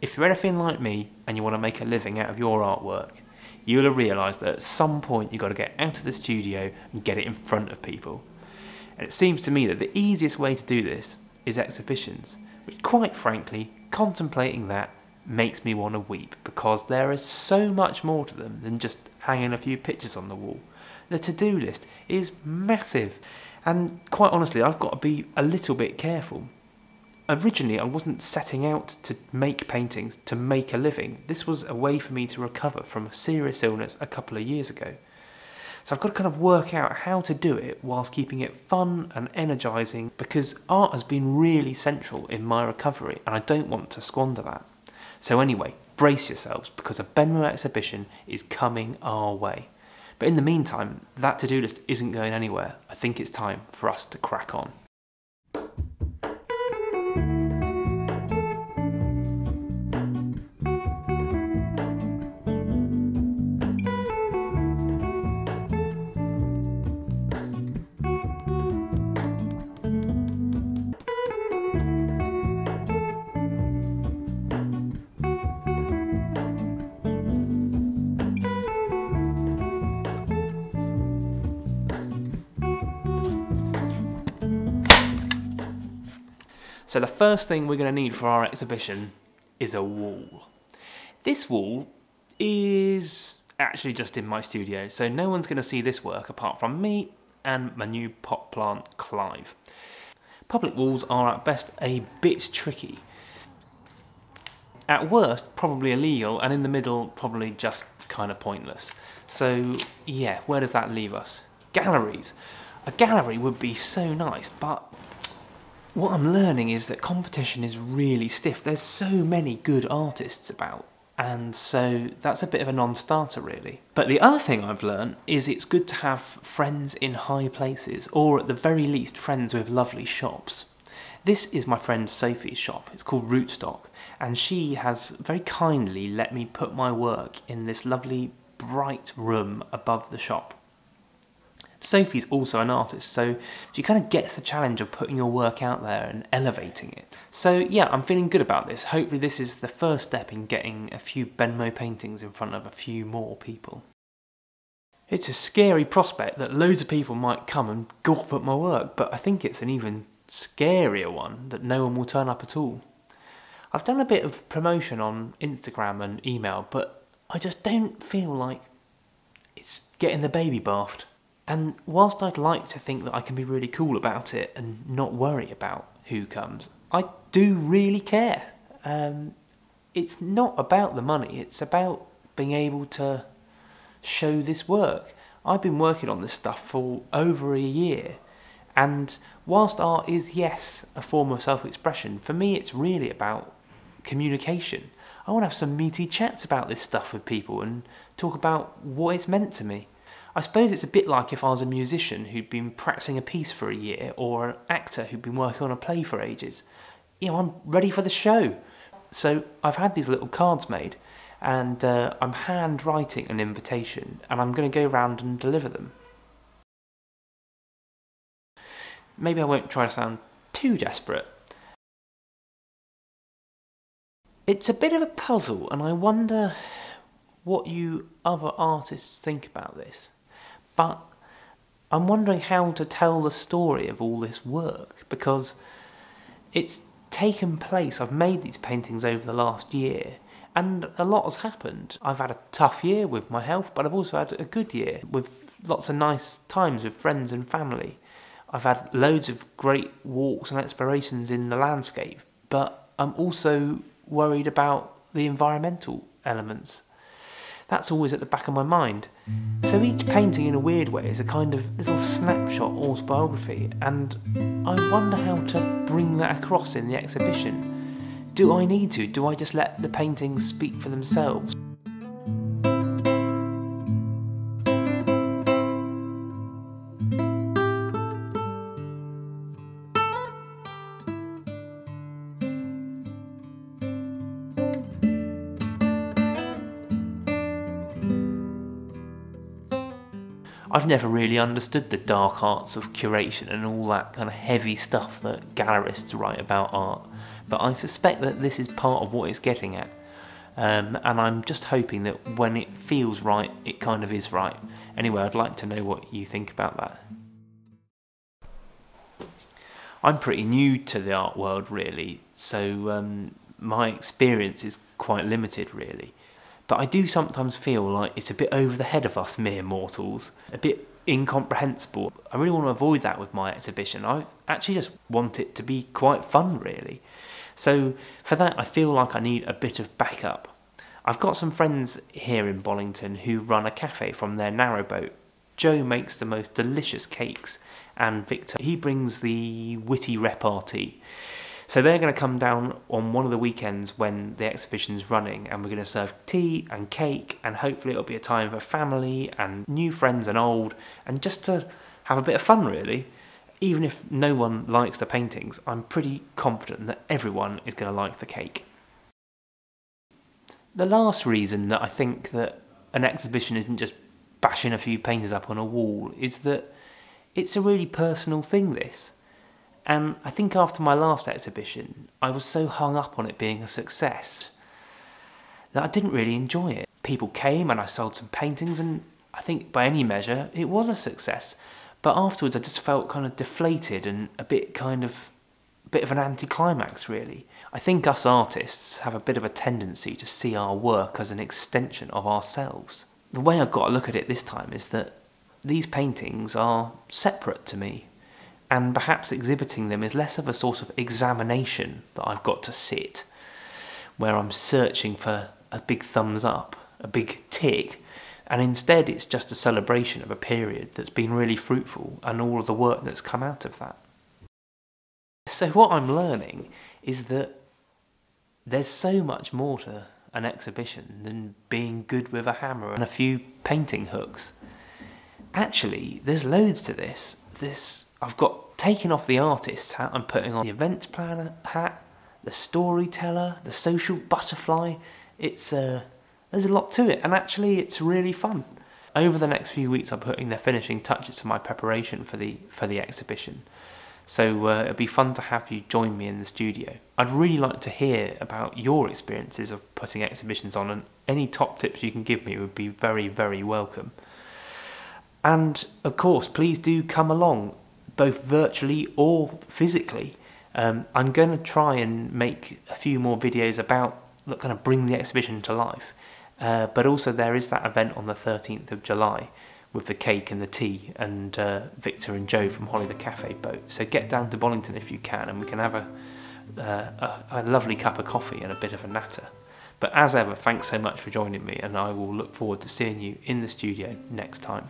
If you're anything like me and you want to make a living out of your artwork, you'll have realised that at some point you've got to get out of the studio and get it in front of people. And it seems to me that the easiest way to do this is exhibitions, which quite frankly, contemplating that makes me want to weep, because there is so much more to them than just hanging a few pictures on the wall. The to-do list is massive, and quite honestly I've got to be a little bit careful. Originally I wasn't setting out to make paintings to make a living. This was a way for me to recover from a serious illness a couple of years ago. So I've got to kind of work out how to do it whilst keeping it fun and energising, because art has been really central in my recovery and I don't want to squander that. So anyway, brace yourselves, because a Benmo exhibition is coming our way. But in the meantime, that to-do list isn't going anywhere. I think it's time for us to crack on. So the first thing we're going to need for our exhibition is a wall. This wall is actually just in my studio, so no one's going to see this work apart from me and my new pot plant, Clive. Public walls are at best a bit tricky. At worst, probably illegal, and in the middle, probably just kind of pointless. So yeah, where does that leave us? Galleries. A gallery would be so nice, but what I'm learning is that competition is really stiff. There's so many good artists about, and so that's a bit of a non-starter really. But the other thing I've learned is it's good to have friends in high places, or at the very least friends with lovely shops. This is my friend Sophie's shop. It's called Rootstock, and she has very kindly let me put my work in this lovely bright room above the shop. Sophie's also an artist, so she kind of gets the challenge of putting your work out there and elevating it. So yeah, I'm feeling good about this. Hopefully this is the first step in getting a few Benmo paintings in front of a few more people. It's a scary prospect that loads of people might come and gawp at my work, but I think it's an even scarier one that no one will turn up at all. I've done a bit of promotion on Instagram and email, but I just don't feel like it's getting the baby bathed. And whilst I'd like to think that I can be really cool about it and not worry about who comes, I do really care. It's not about the money, it's about being able to show this work. I've been working on this stuff for over a year, and whilst art is, yes, a form of self-expression, for me it's really about communication. I want to have some meaty chats about this stuff with people and talk about what it's meant to me. I suppose it's a bit like if I was a musician who'd been practicing a piece for a year, or an actor who'd been working on a play for ages. You know, I'm ready for the show. So I've had these little cards made, and I'm hand writing an invitation, and I'm going to go around and deliver them. Maybe I won't try to sound too desperate. It's a bit of a puzzle, and I wonder what you other artists think about this. But I'm wondering how to tell the story of all this work, because it's taken place. I've made these paintings over the last year, and a lot has happened. I've had a tough year with my health, but I've also had a good year with lots of nice times with friends and family. I've had loads of great walks and explorations in the landscape, but I'm also worried about the environmental elements. That's always at the back of my mind. So each painting in a weird way is a kind of little snapshot autobiography, and I wonder how to bring that across in the exhibition. Do I need to? Do I just let the paintings speak for themselves? I've never really understood the dark arts of curation and all that kind of heavy stuff that gallerists write about art. but I suspect that this is part of what it's getting at. And I'm just hoping that when it feels right, it kind of is right. Anyway, I'd like to know what you think about that. I'm pretty new to the art world, really, so my experience is quite limited, really. But I do sometimes feel like it's a bit over the head of us mere mortals, a bit incomprehensible. I really want to avoid that with my exhibition. I actually just want it to be quite fun, really. So for that, I feel like I need a bit of backup. I've got some friends here in Bollington who run a cafe from their narrowboat. Jo makes the most delicious cakes, and Victor, he brings the witty repartee. So they're going to come down on one of the weekends when the exhibition's running, and we're going to serve tea and cake, and hopefully it'll be a time for family and new friends and old, and just to have a bit of fun, really. Even if no one likes the paintings, I'm pretty confident that everyone is going to like the cake. The last reason that I think that an exhibition isn't just bashing a few paintings up on a wall is that it's a really personal thing, this. And I think after my last exhibition, I was so hung up on it being a success that I didn't really enjoy it. People came and I sold some paintings, and I think by any measure it was a success. But afterwards I just felt kind of deflated and a bit of an anticlimax, really. I think us artists have a bit of a tendency to see our work as an extension of ourselves. The way I've got to look at it this time is that these paintings are separate to me, and perhaps exhibiting them is less of a sort of examination that I've got to sit, where I'm searching for a big thumbs up, a big tick, and instead it's just a celebration of a period that's been really fruitful and all of the work that's come out of that. So what I'm learning is that there's so much more to an exhibition than being good with a hammer and a few painting hooks. Actually, there's loads to this. I've got taking off the artist's hat and putting on the events planner hat, the storyteller, the social butterfly. There's a lot to it, and actually it's really fun. Over the next few weeks I'm putting the finishing touches to my preparation for the exhibition. So it'll be fun to have you join me in the studio. I'd really like to hear about your experiences of putting exhibitions on, and any top tips you can give me would be very, very welcome. And of course, please do come along, both virtually or physically. I'm going to try and make a few more videos about that kind of bring the exhibition to life. But also there is that event on the 13th of July with the cake and the tea, and Victor and Jo from Holly the Cafe boat. So get down to Bollington if you can, and we can have a lovely cup of coffee and a bit of a natter. But as ever, thanks so much for joining me, and I will look forward to seeing you in the studio next time.